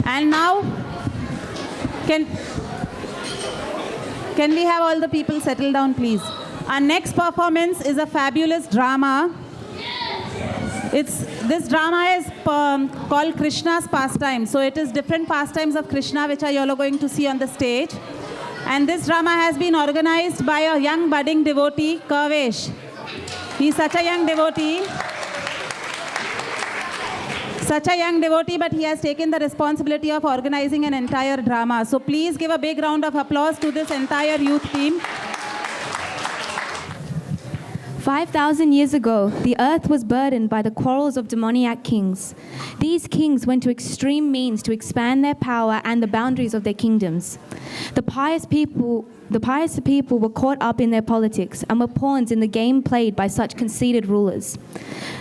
And now, can we have all the people settle down, please? Our next performance is a fabulous drama. This drama is called Krishna's pastime. So it is different pastimes of Krishna, which are you all going to see on the stage. And this drama has been organized by a young budding devotee, Kavesh. He's such a young devotee. But he has taken the responsibility of organizing an entire drama. So please give a big round of applause to this entire youth team. 5,000 years ago, the earth was burdened by the quarrels of demoniac kings. These kings went to extreme means to expand their power and the boundaries of their kingdoms. The pious people were caught up in their politics and were pawns in the game played by such conceited rulers.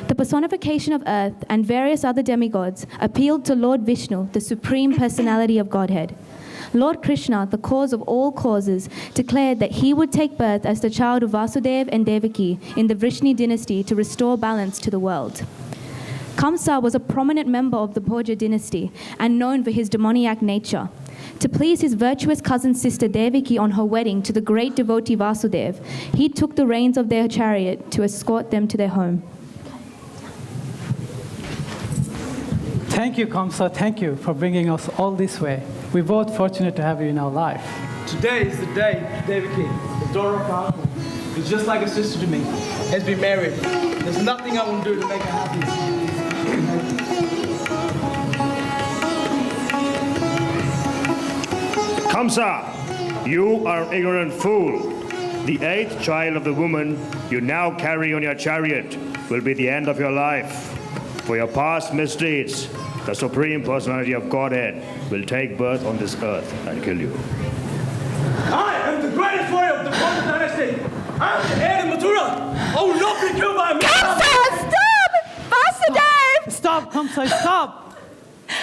The personification of earth and various other demigods appealed to Lord Vishnu, the supreme personality of Godhead. Lord Krishna, the cause of all causes, declared that he would take birth as the child of Vasudeva and Devaki in the Vrishni dynasty to restore balance to the world. Kamsa was a prominent member of the Bhoja dynasty and known for his demoniac nature. To please his virtuous cousin sister Devaki on her wedding to the great devotee Vasudeva, he took the reins of their chariot to escort them to their home. Thank you, Kamsa. Thank you for bringing us all this way. We're both fortunate to have you in our life. Today is the day Devaki, the daughter of our uncle, who's just like a sister to me, has been married. There's nothing I won't do to make her happy. Kamsa, you are an ignorant fool. The 8th child of the woman you now carry on your chariot will be the end of your life. For your past misdeeds, the Supreme Personality of Godhead will take birth on this earth and kill you. I am the greatest warrior of the Bhakti dynasty. I am the heir of Mathura. I will not be killed by a man. Kamsa, stop! Vasudeva! Stop, Kamsa, stop!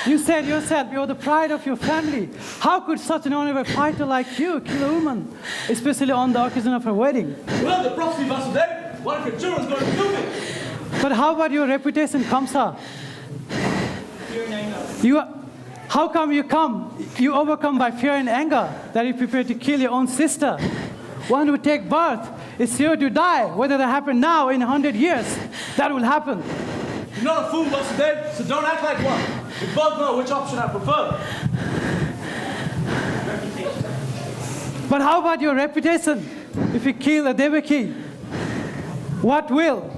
You said yourself you're the pride of your family. How could such an honorable fighter like you kill a woman, especially on the occasion of her wedding? Well, the prophecy, Vasudeva, one of your children is going to kill me. But how about your reputation, Kamsa? How come you overcome by fear and anger that you prepare to kill your own sister? One who takes birth is sure to die, whether that happen now or in 100 years. That will happen. You're not a fool, Vasudeva, so don't act like one. We both know which option I prefer. But how about your reputation? If you kill a Devaki, what will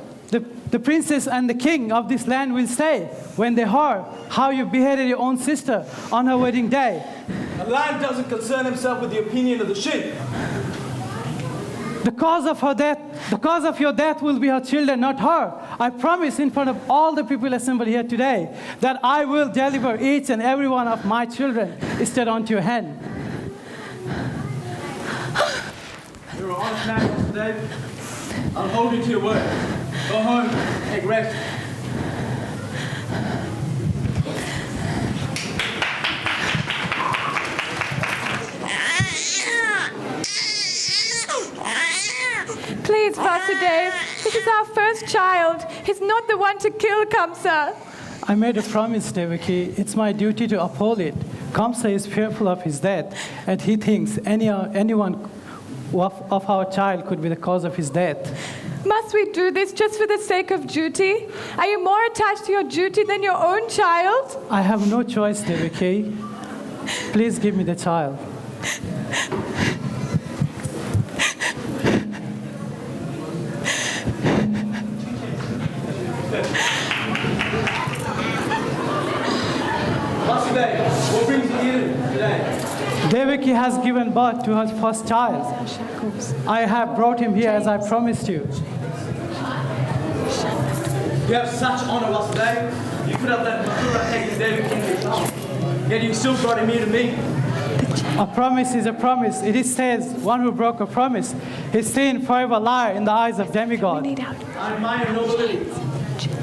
the princess and the king of this land will say when they hear how you beheaded your own sister on her wedding day? A lion doesn't concern himself with the opinion of the sheep. The cause of your death will be her children, not her. I promise in front of all the people assembled here today that I will deliver each and every one of my children instead onto your hand. You're an honest man, Vasudeva. I'll hold you to your word. Go home, take rest. Please, Vasudeva, this is our first child. He's not the one to kill Kamsa. I made a promise, Devaki. It's my duty to uphold it. Kamsa is fearful of his death, and he thinks anyone of our child could be the cause of his death. Must we do this just for the sake of duty? Are you more attached to your duty than your own child? I have no choice, Devaki. Please give me the child. Vasudeva, what brings you here today? Devaki has given birth to her first child. I have brought him here as I promised you. You have such honor, Vasudeva. You could have let Mathura take the Devaki into your house. Yet you still brought him here to me. A promise is a promise. It says one who broke a promise is seen forever a liar in the eyes of demigod. I admire your nobility.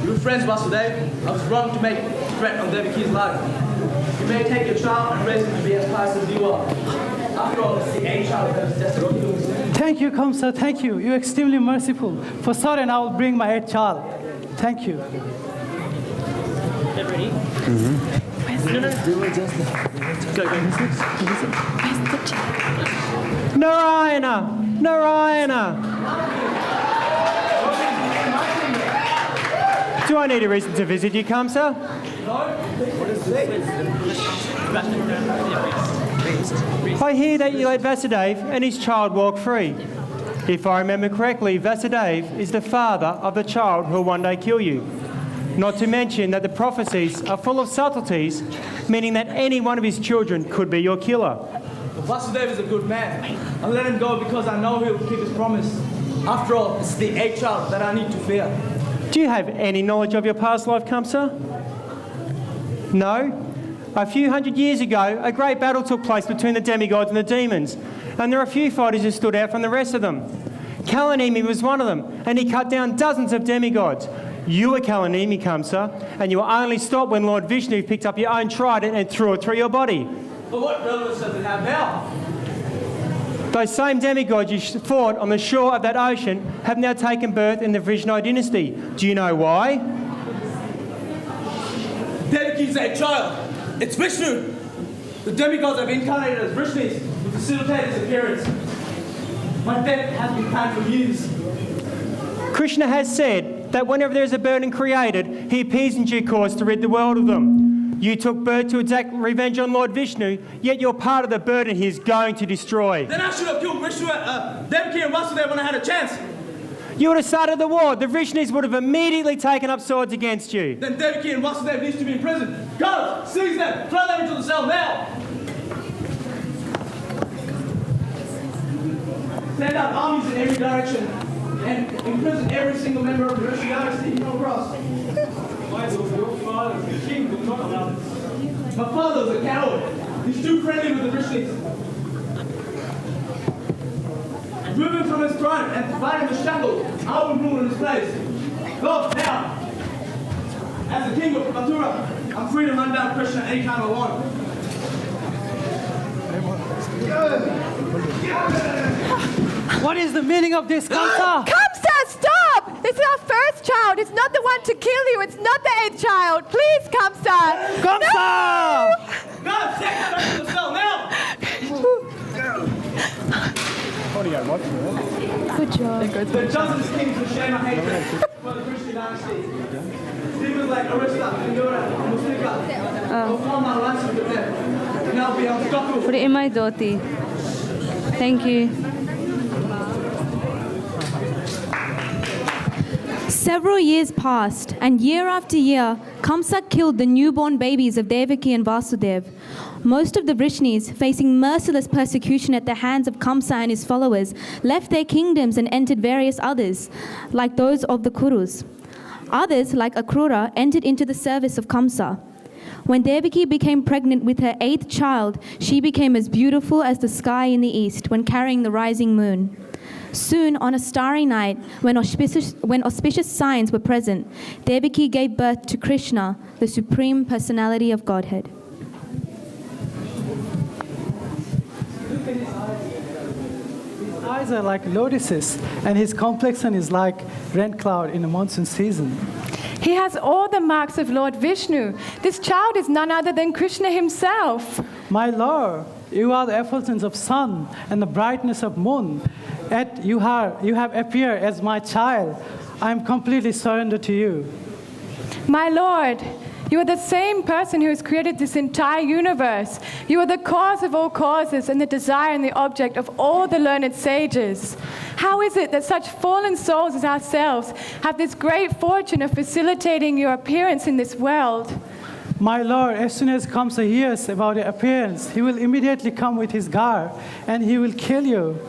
You were friends, Vasudeva. I was wrong to make a threat on Devaki's life. You may take your child and raise him to be as pious as you are. After all, it's the 8th child that is destined to kill. Thank you, Kamsa. Thank you. You're extremely merciful. For certain, I will bring my 8th child. Thank you. Ready? Mm-hmm. Narayana! Narayana! Do I need a reason to visit you, Kamsa? I hear that you let Vasudev and his child walk free. If I remember correctly, Vasudev is the father of the child who will one day kill you. Not to mention that the prophecies are full of subtleties, meaning that any one of his children could be your killer. Vasudeva is a good man. I let him go because I know he'll keep his promise. After all, it's the 8th child that I need to fear. Do you have any knowledge of your past life, Kamsa? No? A few hundred years ago, a great battle took place between the demigods and the demons, and there are a few fighters who stood out from the rest of them. Kalanimi was one of them, and he cut down dozens of demigods. You were Kalanimi, Kamsa, and you were only stopped when Lord Vishnu picked up your own trident and threw it through your body. But what relevance does it have now? Those same demigods you fought on the shore of that ocean have now taken birth in the Vishnu dynasty. Do you know why? Devaki's 8th child. It's Vishnu. The demigods have incarnated as Vishnus to facilitate his appearance. My death has been planned for years. Krishna has said that whenever there is a burden created, he appears in due course to rid the world of them. You took birth to exact revenge on Lord Vishnu, yet you're part of the burden he is going to destroy. Then I should have killed Vishnu, Devaki and Vasudeva when I had a chance. You would have started the war. The Vishnus would have immediately taken up swords against you. Then Devaki and Vasudeva needs to be in prison. Go! Seize them! Throw them into the cell now! Send out armies in every direction and imprison every single member of the Rishi dynasty you come across. My father's a coward. He's too friendly with the Rishis. Remove him from his throne and bind him with shackles. I will rule in his place. Go now. As the king of Mathura, I'm free to run down Krishna anytime I want. What is the meaning of this, Kamsa? Kamsa, stop! This is our first child. It's not the one to kill you. It's not the 8th child. Please, Kamsa. Kamsa! God, take him back to the cell now! Good job. The justice kings will share my hatred for the Krishna dynasty. Demons like Arista, Pandora, and Musika will form my alliance with them. And I'll be unstoppable. Put it in my dhoti. Thank you. Several years passed, and year after year, Kamsa killed the newborn babies of Devaki and Vasudev. Most of the Vrishnis, facing merciless persecution at the hands of Kamsa and his followers, left their kingdoms and entered various others, like those of the Kurus. Others, like Akrura, entered into the service of Kamsa. When Devaki became pregnant with her 8th child, she became as beautiful as the sky in the east when carrying the rising moon. Soon, on a starry night, when auspicious signs were present, Devaki gave birth to Krishna, the Supreme Personality of Godhead. His eyes are like lotuses, and his complexion is like rain cloud in the monsoon season. He has all the marks of Lord Vishnu. This child is none other than Krishna himself. My Lord, you are the effulgence of sun and the brightness of moon. Yet you have appeared as my child. I am completely surrendered to you. My Lord, you are the same person who has created this entire universe. You are the cause of all causes and the desire and the object of all the learned sages. How is it that such fallen souls as ourselves have this great fortune of facilitating your appearance in this world? My Lord, as soon as Kamsa hears about your appearance, he will immediately come with his guard, and he will kill you.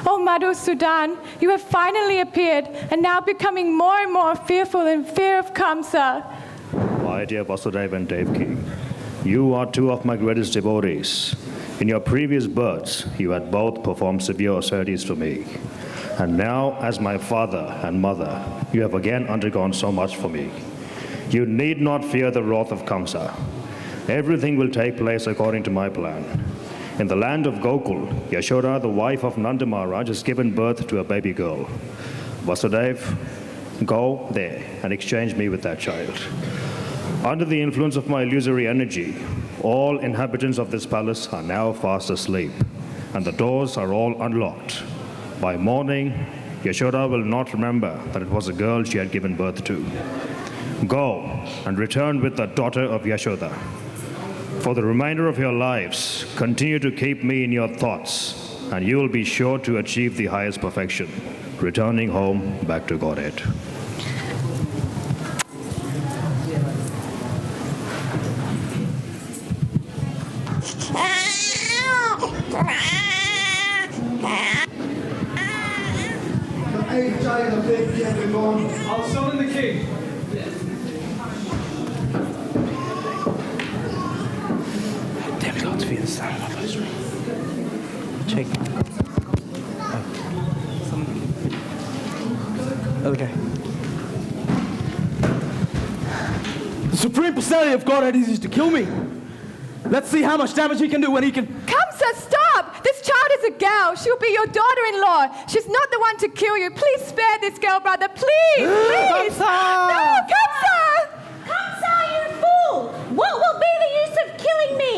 Oh, Madhusudan, you have finally appeared, and now becoming more and more fearful in fear of Kamsa. My dear Vasudeva and Devaki, you are two of my greatest devotees. In your previous births, you had both performed severe austerities for me. And now, as my father and mother, you have again undergone so much for me. You need not fear the wrath of Kamsa. Everything will take place according to my plan. In the land of Gokul, Yashoda, the wife of Nanda Maharaj, has given birth to a baby girl. Vasudev, go there and exchange me with that child. Under the influence of my illusory energy, All inhabitants of this palace are now fast asleep, and the doors are all unlocked. By morning, Yashoda will not remember that it was a girl she had given birth to. Go and return with the daughter of Yashoda. For the remainder of your lives, continue to keep me in your thoughts, and you will be sure to achieve the highest perfection, returning home back to Godhead. I'll summon the king. Demigods fear the sound of us. Check. Okay. The Supreme Personality of Godhead is to kill me. Let's see how much damage he can do when he can... Kamsa, stop! This child is a girl. She'll be your daughter-in-law. She's not the one to kill you. Please spare this girl, brother. Please! Please! No, Kamsa! Kamsa, you fool! What will be the use of killing me?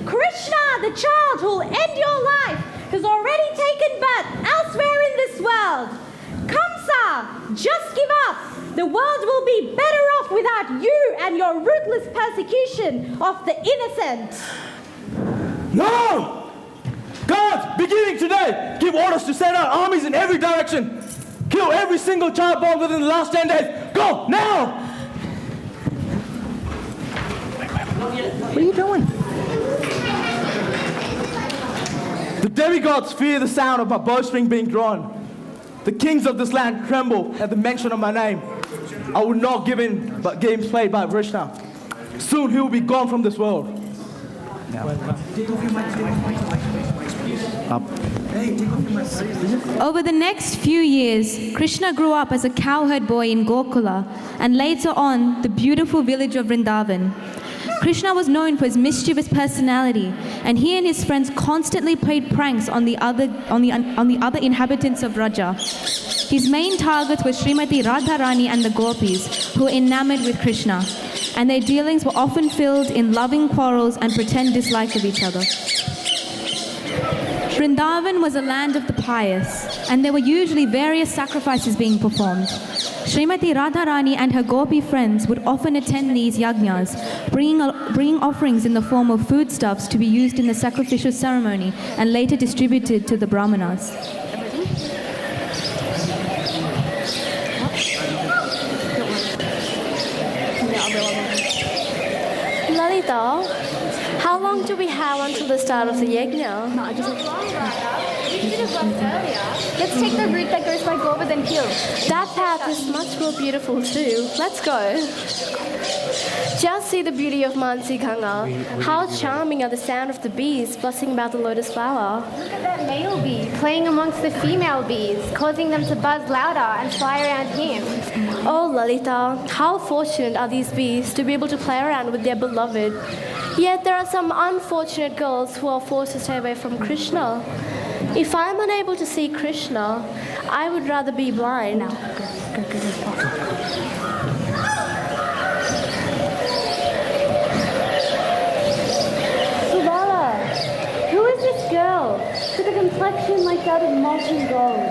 Krishna, the child who will end your life, has already taken birth elsewhere in this world. Kamsa, just give up. The world will be better off without you and your ruthless persecution of the innocent. No! God, beginning today, give orders to send out armies in every direction. Kill every single child born within the last 10 days. Go, now! What are you doing? The demigods fear the sound of my bowstring being drawn. The kings of this land tremble at the mention of my name. I will not give in, but games played by Krishna. Soon he will be gone from this world. Over the next few years, Krishna grew up as a cowherd boy in Gokula and later on the beautiful village of Vrindavan. Krishna was known for his mischievous personality, and he and his friends constantly played pranks on the other inhabitants of Raja. His main targets were Srimati Radharani and the gopis, who were enamored with Krishna, and their dealings were often filled in loving quarrels and pretend dislike of each other. Vrindavan was a land of the pious, and there were usually various sacrifices being performed. Srimati Radharani and her gopi friends would often attend these yajnas, bringing offerings in the form of foodstuffs to be used in the sacrificial ceremony and later distributed to the brahmanas. Lalita, how long do we have until the start of the yajna? You should have left earlier. Let's take the route that goes by Govardhan Hill. That path is much more beautiful too. Let's go. Just see the beauty of Mansi Ganga. How charming are the sound of the bees buzzing about the lotus flower. Look at that male bee playing amongst the female bees, causing them to buzz louder and fly around him. Oh, Lalita, how fortunate are these bees to be able to play around with their beloved. Yet there are some unfortunate girls who are forced to stay away from Krishna. If I'm unable to see Krishna, I would rather be blind. Subala, who is this girl with a complexion like that of molten gold?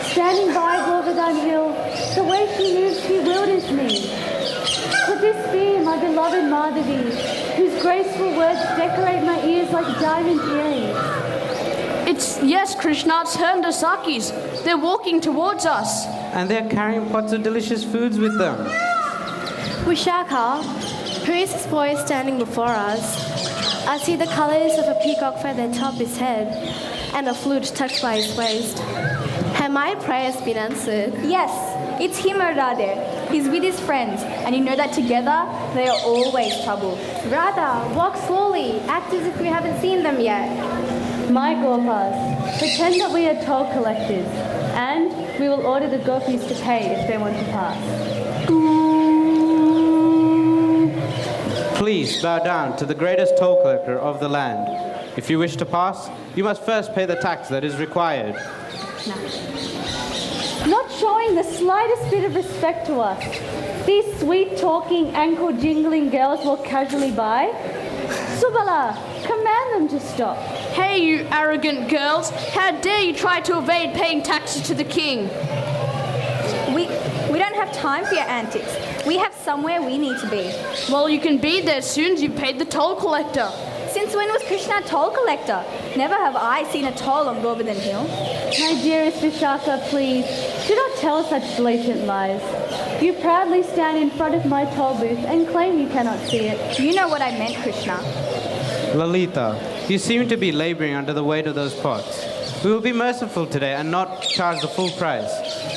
Standing by Govardhan Hill, the way she moves bewilders me. Could this be my beloved Madhavi, whose graceful words decorate my ears like diamond earrings? Yes, Krishna, it's her and the Sakis. They're walking towards us. And they're carrying pots of delicious foods with them. Vishaka, who is this boy standing before us? I see the colors of a peacock feather atop his head and a flute tucked by his waist. Have my prayers been answered? Yes, it's him, Radhe. He's with his friends, and you know that together they are always trouble. Radha, walk slowly. Act as if we haven't seen them yet. My Gopas, pretend that we are toll collectors, and we will order the gopis to pay if they want to pass. Please bow down to the greatest toll collector of the land. If you wish to pass, you must first pay the tax that is required. Not showing the slightest bit of respect to us. These sweet-talking, ankle-jingling girls walk casually by. Subala, command them to stop. Hey, you arrogant girls! How dare you try to evade paying taxes to the king? We don't have time for your antics. We have somewhere we need to be. Well, you can be there as soon as you've paid the toll collector. Since when was Krishna a toll collector? Never have I seen a toll on Govardhan Hill. My dearest Vishaka, please, do not tell such blatant lies. You proudly stand in front of my toll booth and claim you cannot see it. You know what I meant, Krishna. Lalita, you seem to be laboring under the weight of those pots. We will be merciful today and not charge the full price.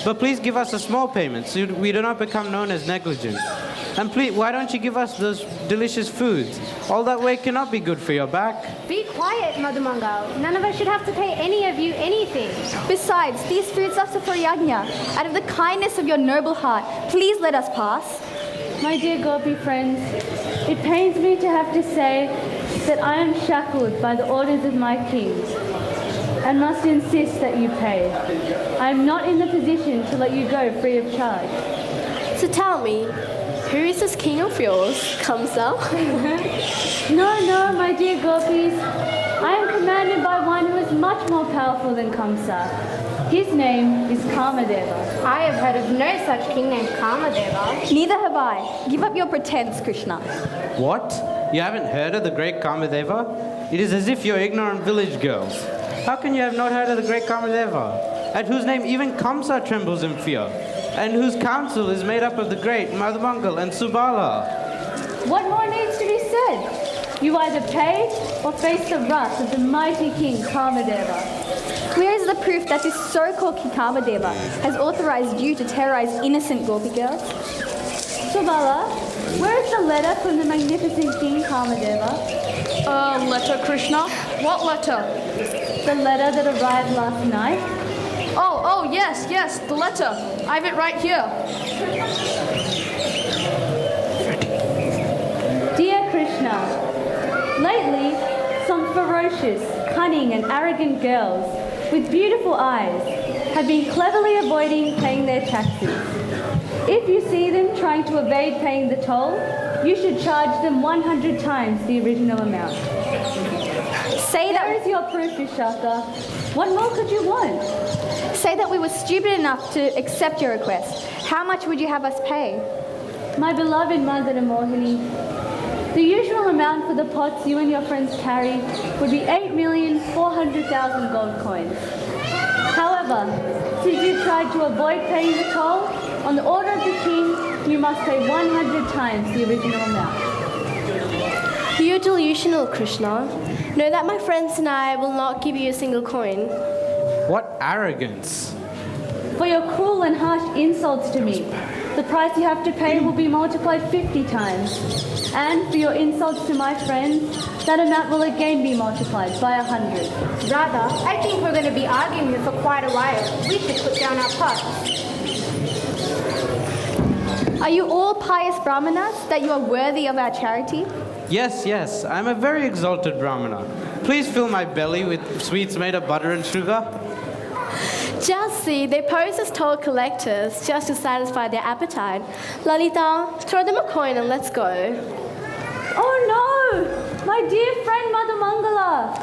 But please give us a small payment so we do not become known as negligent. And please, why don't you give us those delicious foods? All that weight cannot be good for your back. Be quiet, Mother Mangal. None of us should have to pay any of you anything. Besides, these foods are for yajna. Out of the kindness of your noble heart, please let us pass. My dear Gopi friends, it pains me to have to say that I am shackled by the orders of my kings and must insist that you pay. I am not in the position to let you go free of charge. So tell me, who is this king of yours, Kamsa? No, my dear Gopis. I am commanded by one who is much more powerful than Kamsa. His name is Kamadeva. I have heard of no such king named Kamadeva. Neither have I. Give up your pretense, Krishna. What? You haven't heard of the great Kamadeva? It is as if you're ignorant village girls. How can you have not heard of the great Kamadeva, at whose name even Kamsa trembles in fear, and whose council is made up of the great Madhamangal and Subala? What more needs to be said? You either pay or face the wrath of the mighty king Kamadeva. Where is the proof that this so-called King Kamadeva has authorized you to terrorize innocent Gopi girls? Subala, where is the letter from the magnificent king Kamadeva? Letter, Krishna? What letter? The letter that arrived last night? Oh, yes, the letter. I have it right here. Dear Krishna, lately some ferocious, cunning and arrogant girls with beautiful eyes have been cleverly avoiding paying their taxes. If you see them trying to evade paying the toll, you should charge them 100 times the original amount. There is your proof, Vishaka. What more could you want? Say that we were stupid enough to accept your request. How much would you have us pay? My beloved Mother Mohini, the usual amount for the pots you and your friends carry would be 8,400,000 gold coins. However, since you tried to avoid paying the toll, on the order of the king, you must pay 100 times the original amount. You're delusional, Krishna. Know that my friends and I will not give you a single coin. What arrogance! For your cruel and harsh insults to me, the price you have to pay will be multiplied 50 times. And for your insults to my friends, that amount will again be multiplied by 100. Rather, I think we're going to be arguing here for quite a while. We should put down our pots. Are you all pious brahmanas that you are worthy of our charity? Yes, I'm a very exalted Brahmana. Please fill my belly with sweets made of butter and sugar. Just see, they pose as toll collectors just to satisfy their appetite. Lalita, throw them a coin and let's go. Oh no! My dear friend Mother Mangala!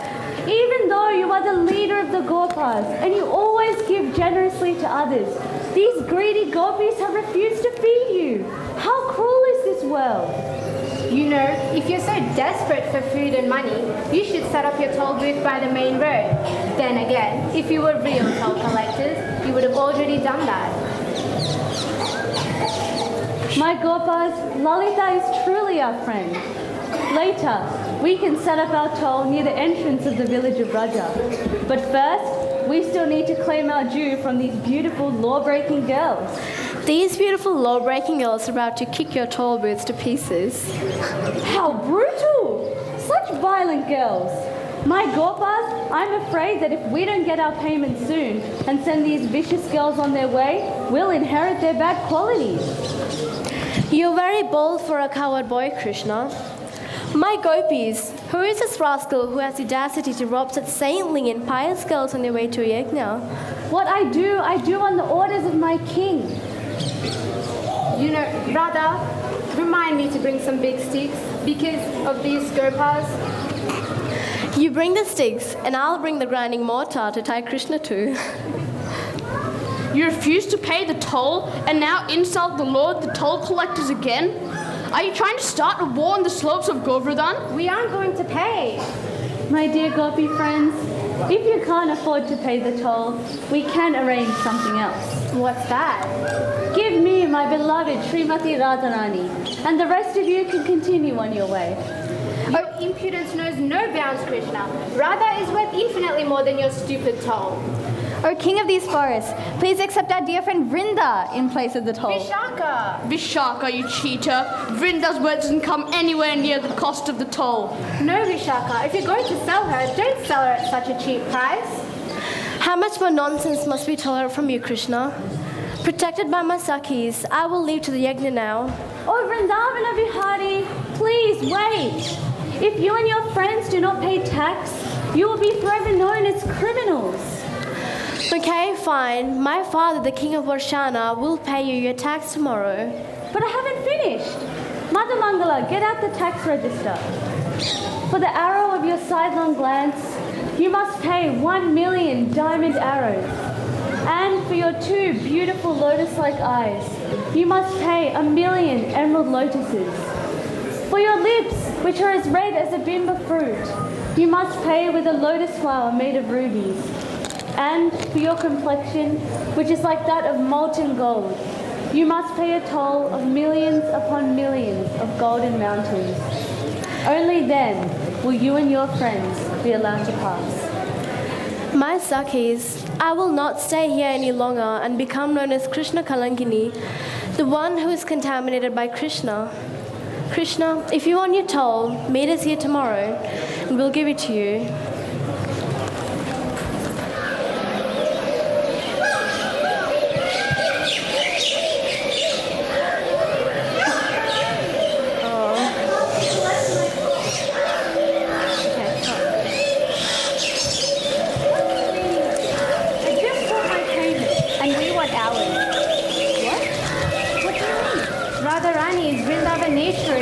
Even though you are the leader of the Gopas and you always give generously to others, these greedy gopis have refused to feed you. How cruel is this world? You know, if you're so desperate for food and money, you should set up your toll booth by the main road. Then again, if you were real toll collectors, you would have already done that. My Gopas, Lalita is truly our friend. Later, we can set up our toll near the entrance of the village of Raja. But first, we still need to claim our due from these beautiful law-breaking girls. These beautiful law-breaking girls are about to kick your toll booths to pieces. How brutal! Such violent girls. My Gopas, I'm afraid that if we don't get our payment soon and send these vicious girls on their way, we'll inherit their bad qualities. You're very bold for a coward boy, Krishna. My Gopis, who is this rascal who has the audacity to rob such saintly and pious girls on their way to a yajna? What I do on the orders of my king. You know, Radha, remind me to bring some big sticks because of these Gopas. You bring the sticks, and I'll bring the grinding mortar to tie Krishna to. You refuse to pay the toll and now insult the Lord, the toll collectors again? Are you trying to start a war on the slopes of Govardhan? We aren't going to pay. My dear Gopi friends, if you can't afford to pay the toll, we can arrange something else. What's that? Give me my beloved Srimati Radharani, and the rest of you can continue on your way. Your impudence knows no bounds, Krishna. Radha is worth infinitely more than your stupid toll. O king of these forests, please accept our dear friend Vrinda in place of the toll. Vishaka! Vishaka, you cheater. Vrinda's words doesn't come anywhere near the cost of the toll. No, Vishaka, if you're going to sell her, don't sell her at such a cheap price. How much more nonsense must we tolerate from you, Krishna? Protected by my Sakis, I will leave to the yajna now. Oh, Vrindavana Vihari, please wait. If you and your friends do not pay tax, you will be forever known as criminals. Okay, fine. My father, the king of Varshana, will pay you your tax tomorrow. But I haven't finished. Mother Mangala, get out the tax register. For the arrow of your sidelong glance, you must pay 1 million diamond arrows. And for your 2 beautiful lotus-like eyes, you must pay 1 million emerald lotuses. For your lips, which are as red as a bimba fruit, you must pay with a lotus flower made of rubies. And for your complexion, which is like that of molten gold, you must pay a toll of millions upon millions of golden mountains. Only then will you and your friends be allowed to pass. My Sakis, I will not stay here any longer and become known as Krishna Kalankini, the one who is contaminated by Krishna. Krishna, if you want your toll, meet us here tomorrow, and we'll give it to you.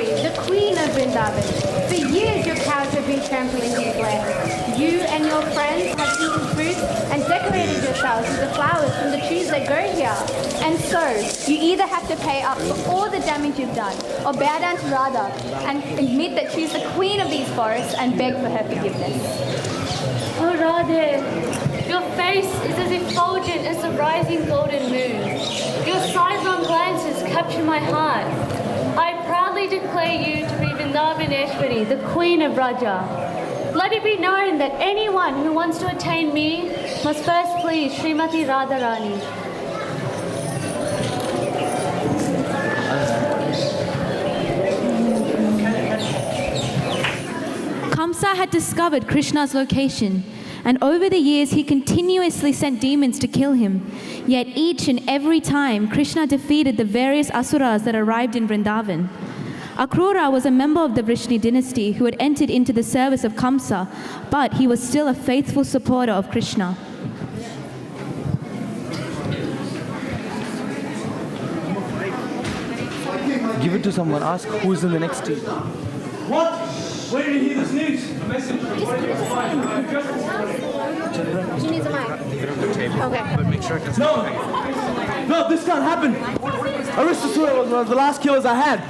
The queen of Vrindavan. For years your cows have been trampling these lands. You and your friends have eaten fruit and decorated yourselves with the flowers from the trees that grow here. And so, you either have to pay up for all the damage you've done, or bow down to Radha and admit that she's the queen of these forests and beg for her forgiveness. Oh, Radhe, your face is as effulgent as the rising golden moon. Your sidelong glances capture my heart. I proudly declare you to be Vrindavaneshwari, the Queen of Raja. Let it be known that anyone who wants to attain me must first please Srimati Radharani. Kamsa had discovered Krishna's location, and over the years he continuously sent demons to kill him. Yet each and every time, Krishna defeated the various asuras that arrived in Vrindavan. Akrura was a member of the Vrishni dynasty who had entered into the service of Kamsa, but he was still a faithful supporter of Krishna. Give it to someone. Ask who's in the next team. What? Where did you hear this news? A message. She needs a mic. Okay. But make sure it doesn't. No, this can't happen. Aristasura was one of the last killers I had.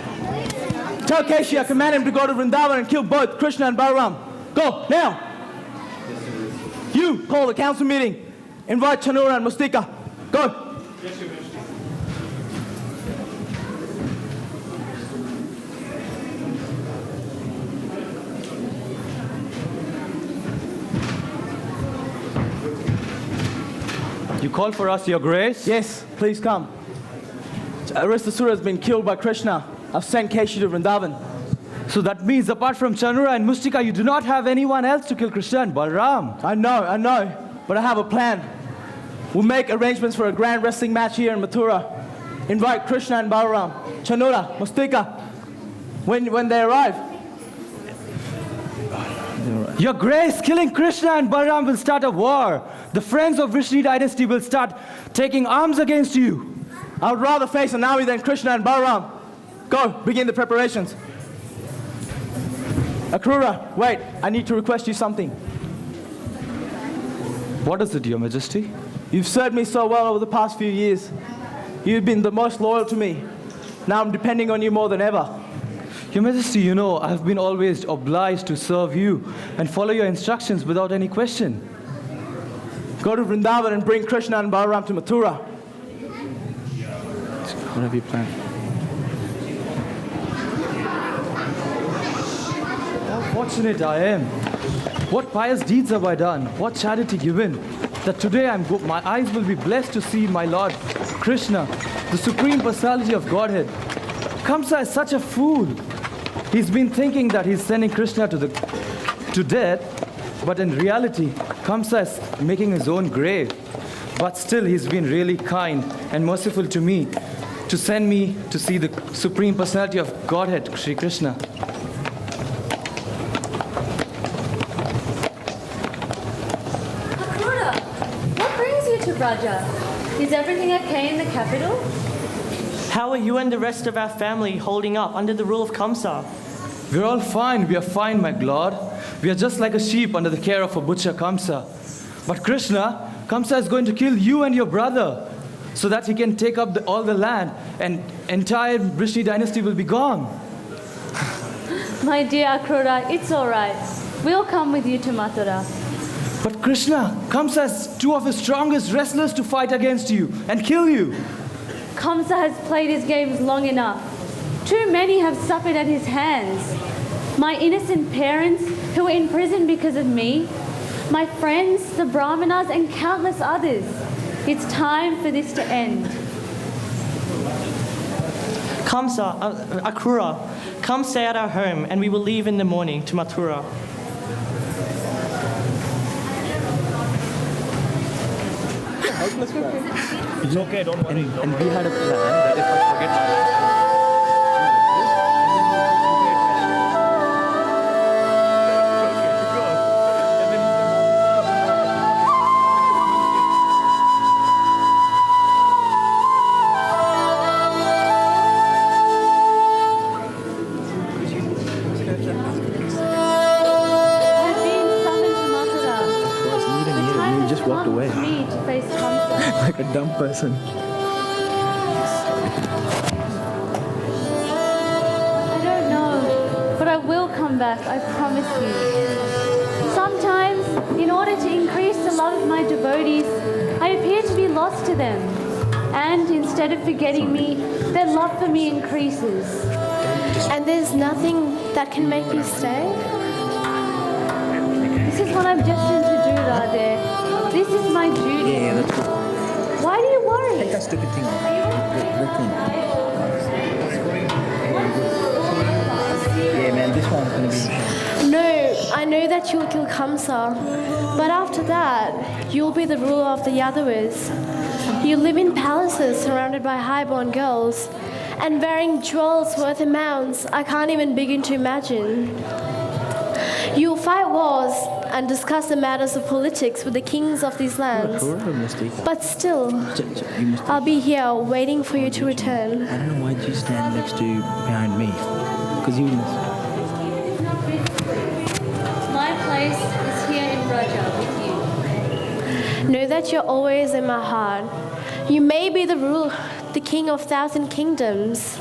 Tell Keshi I command him to go to Vrindavan and kill both Krishna and Balaram. Go, now. You call the council meeting. Invite Chanura and Mustika. Go. You call for us, Your Grace? Yes, please come. Aristasura has been killed by Krishna. I've sent Keshi to Vrindavan. So that means apart from Chanura and Mustika, you do not have anyone else to kill Krishna and Balaram. I know, but I have a plan. We'll make arrangements for a grand wrestling match here in Mathura. Invite Krishna and Balaram, Chanura, Mustika, when they arrive. Your Grace, killing Krishna and Balaram will start a war. The friends of Vrishni dynasty will start taking arms against you. I would rather face an army than Krishna and Balaram. Go, begin the preparations. Akrura, wait, I need to request you something. What is it, Your Majesty? You've served me so well over the past few years. You've been the most loyal to me. Now I'm depending on you more than ever. Your Majesty, you know, I've been always obliged to serve you and follow your instructions without any question. Go to Vrindavan and bring Krishna and Balaram to Mathura. What have you planned? How fortunate I am. What pious deeds have I done? What charity given? That today my eyes will be blessed to see my Lord Krishna, the Supreme Personality of Godhead. Kamsa is such a fool. He's been thinking that he's sending Krishna to death, but in reality, Kamsa is making his own grave. But still, he's been really kind and merciful to me, to send me to see the Supreme Personality of Godhead, Sri Krishna. Akrura, what brings you to Braja? Is everything okay in the capital? How are you and the rest of our family holding up under the rule of Kamsa? We're all fine. We are fine, my Lord. We are just like a sheep under the care of a butcher, Kamsa. But Krishna, Kamsa is going to kill you and your brother so that he can take up all the land and entire Vrishni dynasty will be gone. My dear Akrura, it's all right. We'll come with you to Mathura. But Krishna, Kamsa has two of his strongest wrestlers to fight against you and kill you. Kamsa has played his games long enough. Too many have suffered at his hands. My innocent parents who were in prison because of me, my friends, the Brahmanas, and countless others. It's time for this to end. Kamsa, Akrura, come stay at our home and we will leave in the morning to Mathura. It's okay, don't worry. And we had a plan that if I forget like a dumb person. I don't know, but I will come back, I promise you. Sometimes, in order to increase the love of my devotees, I appear to be lost to them. And instead of forgetting me, their love for me increases. And there's nothing that can make you stay? This is what I'm destined to do, Radhe. This is my duty. Yeah, that's good. Why do you worry? Take that stupid thing off. Yeah, man, this one's going to be... No, I know that you'll kill Kamsa, but after that, you'll be the ruler of the Yadavas. You live in palaces surrounded by high-born girls and wearing jewels worth amounts I can't even begin to imagine. You'll fight wars and discuss the matters of politics with the kings of these lands. But still, I'll be here waiting for you to return. I don't know why you stand next to behind me. Because you... My place is here in Braja with you. Know that you're always in my heart. You may be the king of 1,000 kingdoms,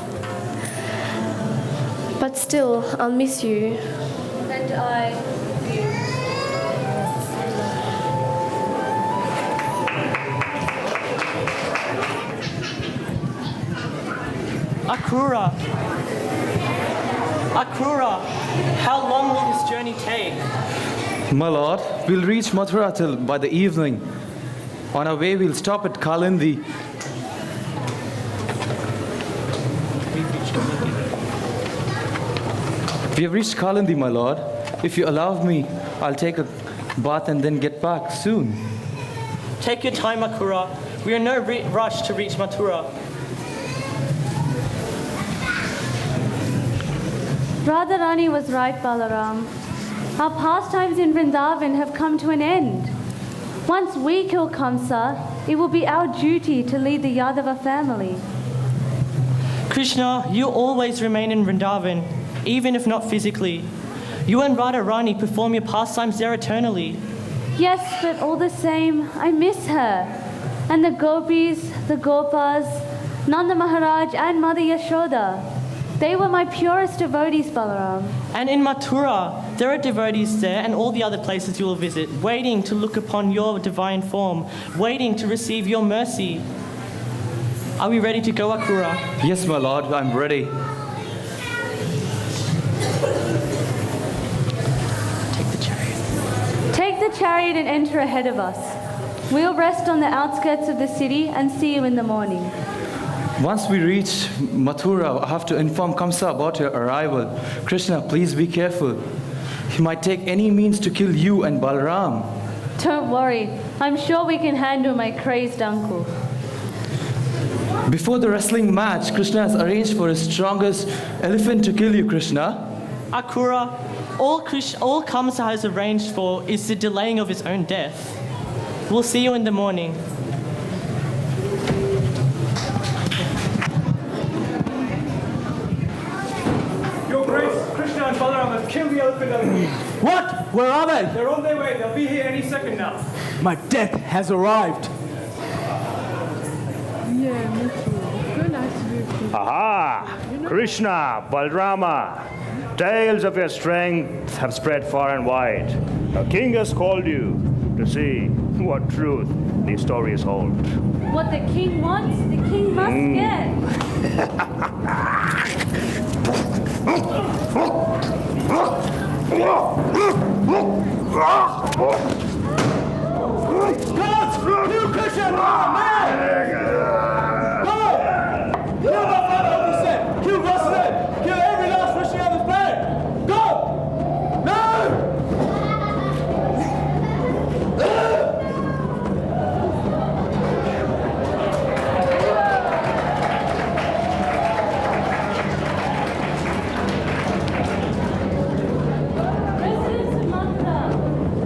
but still, I'll miss you. And I do. Akrura, how long will this journey take? My lord, we'll reach Mathura by the evening. On our way, we'll stop at Kalindi. We have reached Kalindi, my lord. If you allow me, I'll take a bath and then get back soon. Take your time, Akrura. We are in no rush to reach Mathura. Radharani was right, Balaram. Our pastimes in Vrindavan have come to an end. Once we kill Kamsa, it will be our duty to lead the Yadava family. Krishna, you always remain in Vrindavan, even if not physically. You and Radharani perform your pastimes there eternally. Yes, but all the same, I miss her. And the gopis, the gopas, Nanda Maharaj and Mother Yashoda. They were my purest devotees, Balaram. And in Mathura, there are devotees there and all the other places you will visit, waiting to look upon your divine form, waiting to receive your mercy. Are we ready to go, Akrura? Yes, my lord, I'm ready. Take the chariot and enter ahead of us. We'll rest on the outskirts of the city and see you in the morning. Once we reach Mathura, I have to inform Kamsa about your arrival. Krishna, please be careful. He might take any means to kill you and Balaram. Don't worry. I'm sure we can handle my crazed uncle. Before the wrestling match, Krishna has arranged for his strongest elephant to kill you, Krishna. Akrura, all Kamsa has arranged for is the delaying of his own death. We'll see you in the morning. Your Grace, Krishna and Balaram have killed the elephant. What? Where are they? They're on their way. They'll be here any second now. My death has arrived. Aha! Krishna, Balarama, tales of your strength have spread far and wide. The king has called you to see what truth these stories hold. What the king wants, the king must get. Gods! New Krishna! Man! Go! Kill my father, he said! Kill Vasudev! Kill every last Krishna on this planet! Go! No! Residents of Mathura,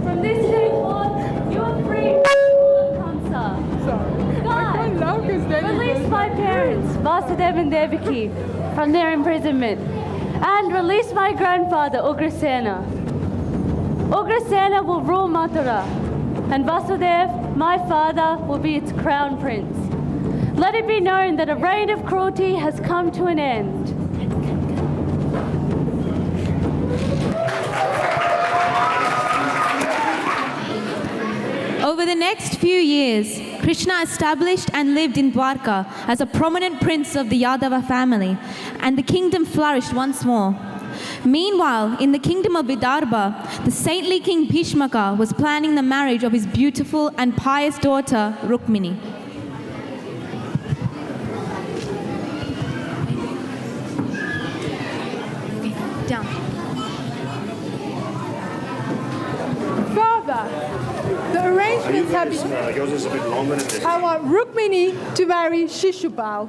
from this day forth, you are free from all Kamsa. God, release my parents, Vasudeva and Devaki, from their imprisonment, and release my grandfather, Ugrasena. Ugrasena will rule Mathura, and Vasudev, my father, will be its crown prince. Let it be known that a reign of cruelty has come to an end. Over the next few years, Krishna established and lived in Dwarka as a prominent prince of the Yadava family, and the kingdom flourished once more. Meanwhile, in the kingdom of Vidarbha, the saintly king Bhishmaka was planning the marriage of his beautiful and pious daughter, Rukmini. Down. Father, the arrangements have been... Yours is a bit longer than this. I want Rukmini to marry Shishupal.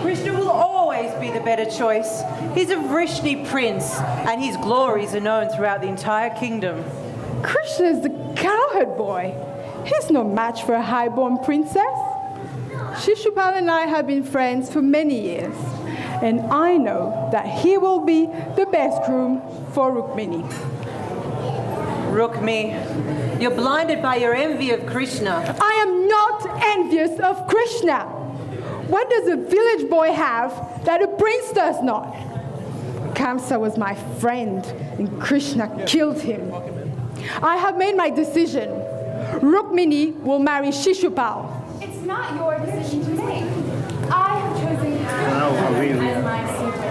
Krishna will always be the better choice. He's a Vrishni prince, and his glories are known throughout the entire kingdom. Krishna is the cowherd boy. He's no match for a highborn princess. Shishupal and I have been friends for many years, and I know that he will be the best groom for Rukmini. Rukmi, you're blinded by your envy of Krishna. I am not envious of Krishna. What does a village boy have that a prince does not? Kamsa was my friend, and Krishna killed him. I have made my decision. Rukmini will marry Shishupal. It's not your decision to make. I have chosen Kamsa as my suitor.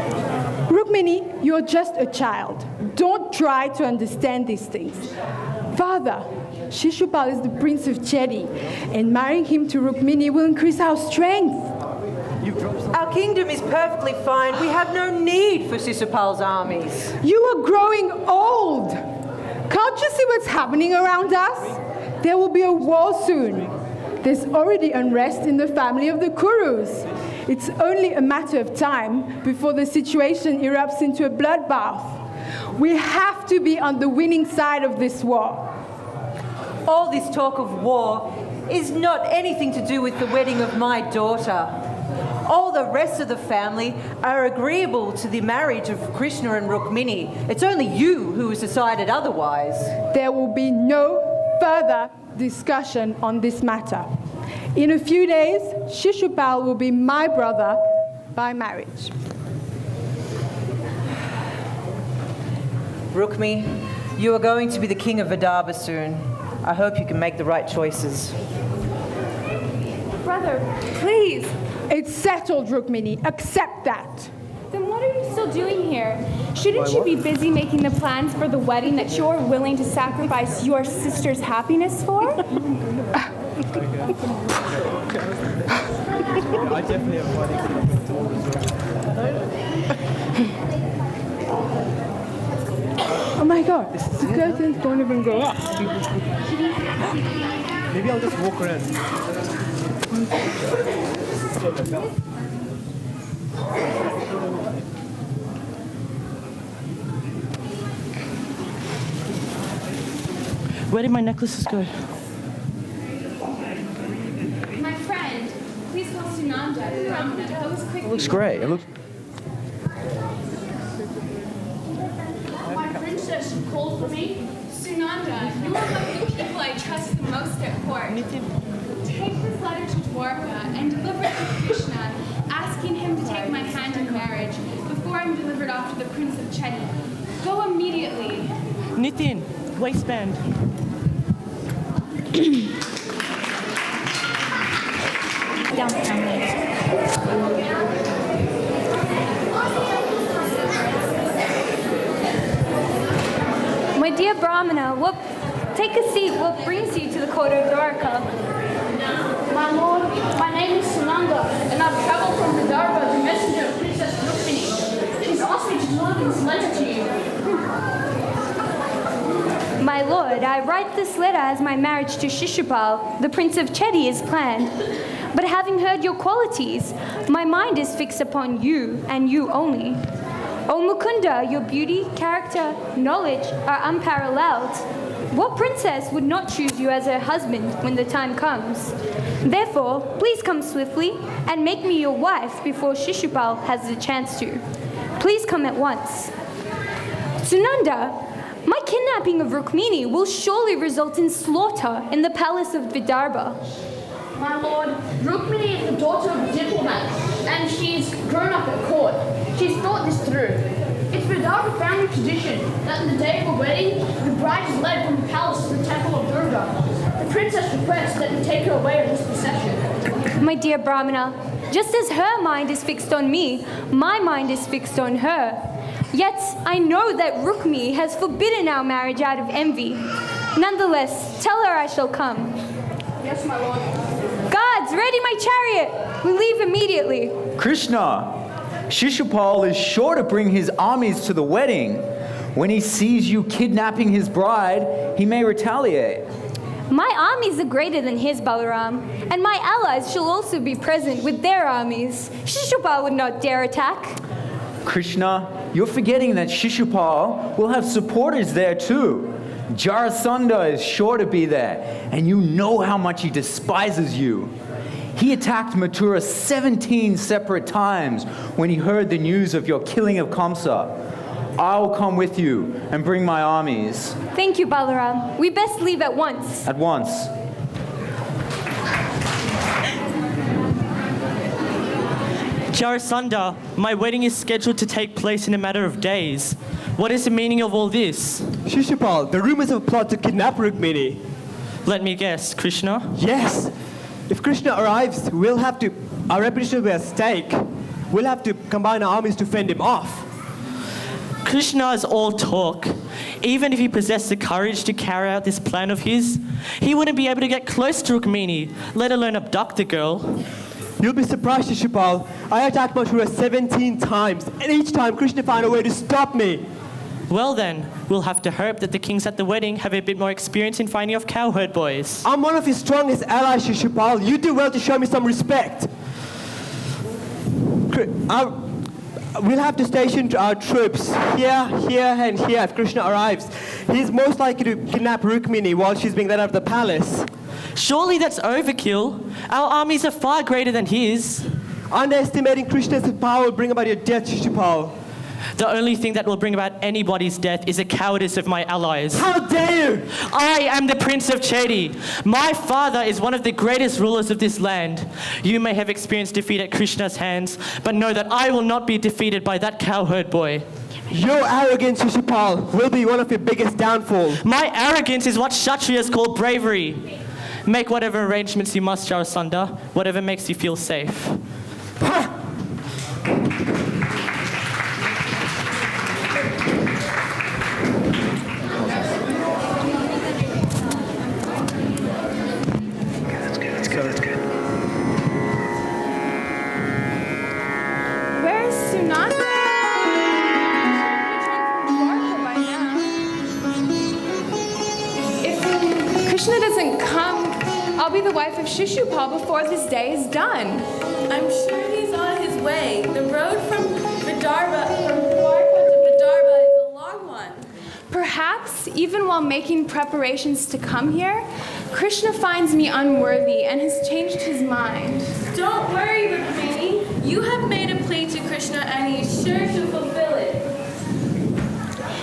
Rukmini, you're just a child. Don't try to understand these things. Father, Shishupal is the prince of Chedi, and marrying him to Rukmini will increase our strength. Our kingdom is perfectly fine. We have no need for Shishupal's armies. You are growing old. Can't you see what's happening around us? There will be a war soon. There's already unrest in the family of the Kurus. It's only a matter of time before the situation erupts into a bloodbath. We have to be on the winning side of this war. All this talk of war is not anything to do with the wedding of my daughter. All the rest of the family are agreeable to the marriage of Krishna and Rukmini. It's only you who has decided otherwise. There will be no further discussion on this matter. In a few days, Shishupal will be my brother by marriage. Rukmi, you are going to be the king of Vidarbha soon. I hope you can make the right choices. Brother, please. It's settled, Rukmini. Accept that. Then what are you still doing here? Shouldn't you be busy making the plans for the wedding that you're willing to sacrifice your sister's happiness for? I definitely have Oh my God, the curtains don't even go up. Maybe I'll just walk around. Where did my necklaces go? My friend, please call Sunanda. Goes quickly. It looks great. It looks. My princess called for me. Sunanda, you are one of the people I trust the most at court. Take this letter to Dwarka and deliver it to Krishna, asking him to take my hand in marriage before I'm delivered off to the Prince of Chedi. Go immediately. Nitin, waistband. My dear Brahmana, take a seat. What brings you to the court of Dwarka? My lord, my name is Sunanda, and I've traveled from Vidarbha as a messenger of Princess Rukmini. She's asked me to deliver this letter to you. My lord, I write this letter as my marriage to Shishupal, the Prince of Chedi, is planned. But having heard your qualities, my mind is fixed upon you and you only. O Mukunda, your beauty, character, knowledge are unparalleled. What princess would not choose you as her husband when the time comes? Therefore, please come swiftly and make me your wife before Shishupal has the chance to. Please come at once. Sunanda, my kidnapping of Rukmini will surely result in slaughter in the palace of Vidarbha. My lord, Rukmini is the daughter of a diplomat, and she's grown up at court. She's thought this through. It's Vidarbha family tradition that on the day of a wedding, the bride is led from the palace to the temple of Durga. The princess requests that you take her away in this procession. My dear Brahmana, just as her mind is fixed on me, my mind is fixed on her. Yet I know that Rukmi has forbidden our marriage out of envy. Nonetheless, tell her I shall come. Yes, my lord. Guards, ready my chariot. We leave immediately. Krishna, Shishupal is sure to bring his armies to the wedding. When he sees you kidnapping his bride, he may retaliate. My armies are greater than his, Balaram, and my allies shall also be present with their armies. Shishupal would not dare attack. Krishna, you're forgetting that Shishupal will have supporters there too. Jarasandha is sure to be there, and you know how much he despises you. He attacked Mathura 17 separate times when he heard the news of your killing of Kamsa. I'll come with you and bring my armies. Thank you, Balaram. We best leave at once. At once. Jarasandha, my wedding is scheduled to take place in a matter of days. What is the meaning of all this? Shishupal, the rumors of a plot to kidnap Rukmini. Let me guess, Krishna? Yes. If Krishna arrives, our reputation will be at stake. We'll have to combine our armies to fend him off. Krishna is all talk. Even if he possessed the courage to carry out this plan of his, he wouldn't be able to get close to Rukmini, let alone abduct the girl. You'll be surprised, Shishupal. I attacked Mathura 17 times, and each time Krishna found a way to stop me. Well then, we'll have to hope that the kings at the wedding have a bit more experience in finding off cowherd boys. I'm one of his strongest allies, Shishupal. You do well to show me some respect. We'll have to station our troops here, here, and here if Krishna arrives. He's most likely to kidnap Rukmini while she's being let out of the palace. Surely that's overkill. Our armies are far greater than his. Underestimating Krishna's power will bring about your death, Shishupal. The only thing that will bring about anybody's death is the cowardice of my allies. How dare you! I am the Prince of Chedi. My father is one of the greatest rulers of this land. You may have experienced defeat at Krishna's hands, but know that I will not be defeated by that cowherd boy. Your arrogance, Shishupal, will be one of your biggest downfalls. My arrogance is what Kshatriyas call bravery. Make whatever arrangements you must, Jarasandha, whatever makes you feel safe. Let's go. Where's Sunanda? If Krishna doesn't come, I'll be the wife of Shishupal before this day is done. I'm sure he's on his way. The road from Vidarbha to Vidarbha is a long one. Perhaps, even while making preparations to come here, Krishna finds me unworthy and has changed his mind. Don't worry, Rukmini. You have made a plea to Krishna and he's sure to fulfill it.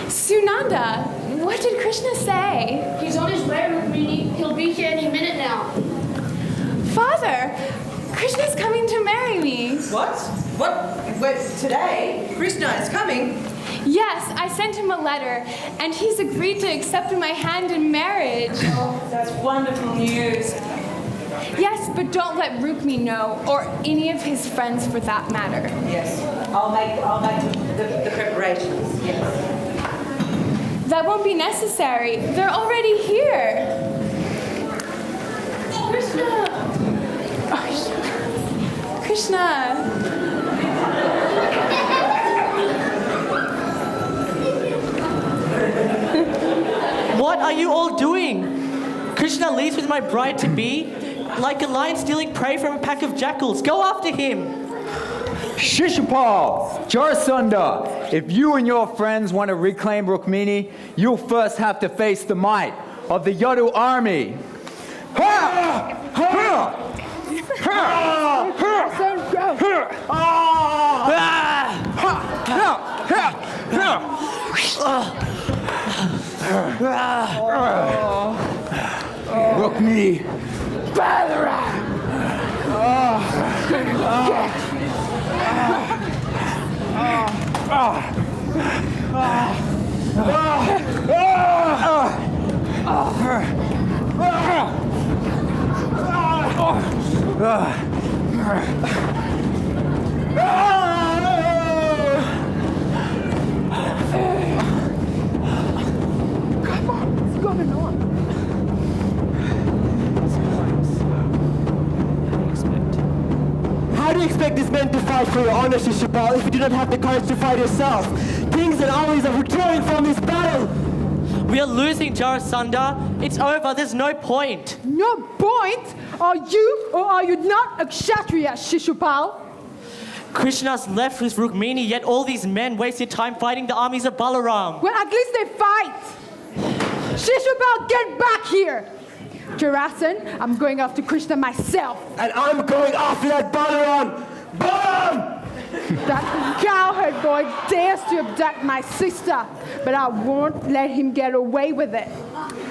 Sunanda, what did Krishna say? He's on his way, Rukmini. He'll be here any minute now. Father, Krishna's coming to marry me. What? Wait, today? Krishna is coming? Yes, I sent him a letter, and he's agreed to accept my hand in marriage. Oh, that's wonderful news. Yes, but don't let Rukmi know, or any of his friends for that matter. Yes, I'll make the preparations, yes. That won't be necessary. They're already here. Krishna! Krishna! What are you all doing? Krishna leads with my bride-to-be like a lion stealing prey from a pack of jackals. Go after him. Shishupal, Jarasandha, if you and your friends want to reclaim Rukmini, you'll first have to face the might of the Yadu army. Rukmini. Come on, what's going on? How do you expect these men to fight for your honor, Shishupal, if you do not have the courage to fight yourself? Kings and armies are withdrawing from this battle. We are losing, Jarasandha. It's over. There's no point. No point? Are you or are you not a Kshatriya, Shishupal? Krishna's left with Rukmini, yet all these men wasted time fighting the armies of Balaram. Well, at least they fight. Shishupal, get back here. Jarasan, I'm going after Krishna myself. And I'm going after that Balaram! Balaram! That cowherd boy dares to abduct my sister, but I won't let him get away with it.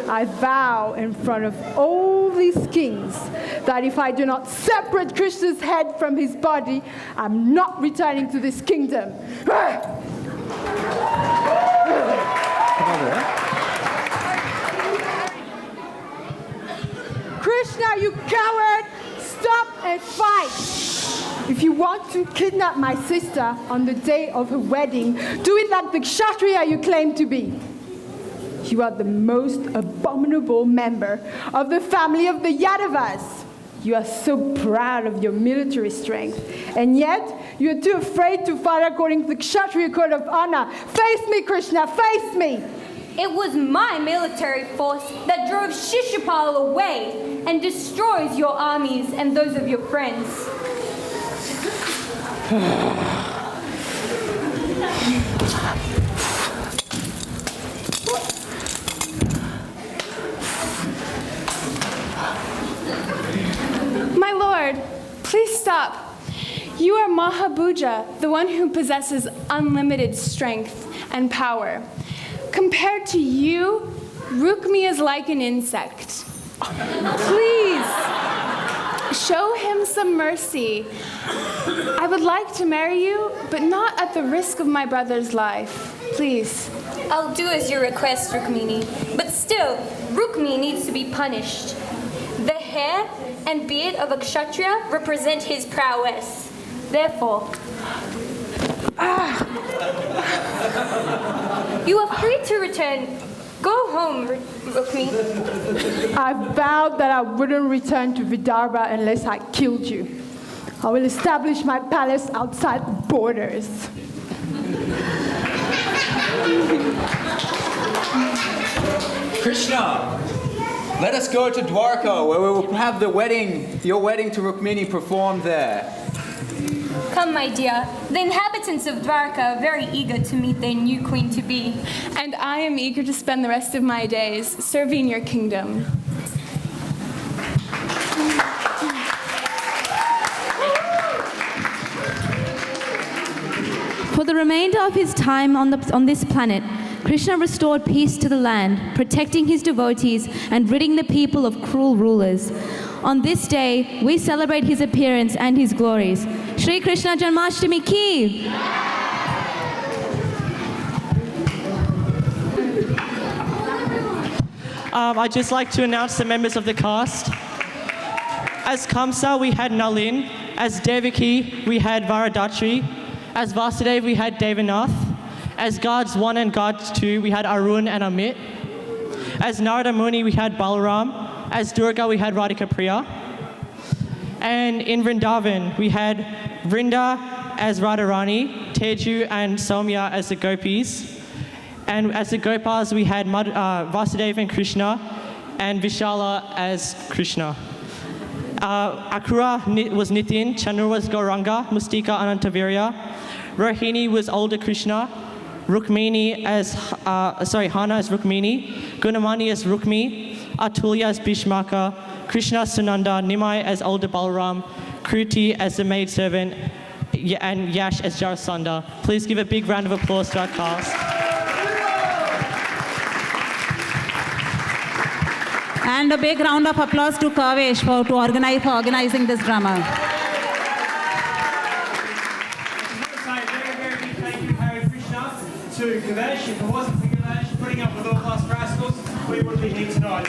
I vow in front of all these kings that if I do not separate Krishna's head from his body, I'm not returning to this kingdom. Krishna, you coward! Stop and fight! If you want to kidnap my sister on the day of her wedding, do it like the Kshatriya you claim to be. You are the most abominable member of the family of the Yadavas. You are so proud of your military strength, and yet you are too afraid to fight according to the Kshatriya code of honor. Face me, Krishna, face me! It was my military force that drove Shishupal away and destroys your armies and those of your friends. My lord, please stop. You are Mahabhuja, the one who possesses unlimited strength and power. Compared to you, Rukmi is like an insect. Please, show him some mercy. I would like to marry you, but not at the risk of my brother's life. Please. I'll do as you request, Rukmini. But still, Rukmi needs to be punished. The hair and beard of a Kshatriya represent his prowess. Therefore, you are free to return. Go home, Rukmi. I vowed that I wouldn't return to Vidarbha unless I killed you. I will establish my palace outside the borders. Krishna, let us go to Dwarka, where we will have your wedding to Rukmini performed there. Come, my dear. The inhabitants of Dwarka are very eager to meet their new queen-to-be. And I am eager to spend the rest of my days serving your kingdom. For the remainder of his time on this planet, Krishna restored peace to the land, protecting his devotees and ridding the people of cruel rulers. On this day, we celebrate his appearance and his glories. Shri Krishna-Janmastami ki! I'd just like to announce the members of the cast. As Kamsa, we had Nalin. As Devaki, we had Varadatri. As Vasudev, we had Devanath. As Guards 1 and Guards 2, we had Arun and Amit. As Narada Muni, we had Balaram. As Durga, we had Radhika Priya. And in Vrindavan, we had Vrinda as Radharani, Teju and Soumya as the Gopis. And as the Gopals, we had Vasudeva and Krishna, and Vishala as Krishna. Akura was Nitin, Chanur was Gauranga, Mustika Anantavirya, Rohini was older Krishna, Rukmini as, Hana as Rukmini, Gunamani as Rukmi, Atulya as Bhishmaka, Krishna Sunanda, Nimai as older Balaram, Kruti as the maidservant, and Yash as Jarasandha. Please give a big round of applause to our cast. And a big round of applause to Kavesh for organizing this drama. Thank you, Hare Krishna, to Kavesh. If it wasn't for Kavesh putting up with all us rascals, we wouldn't be here tonight.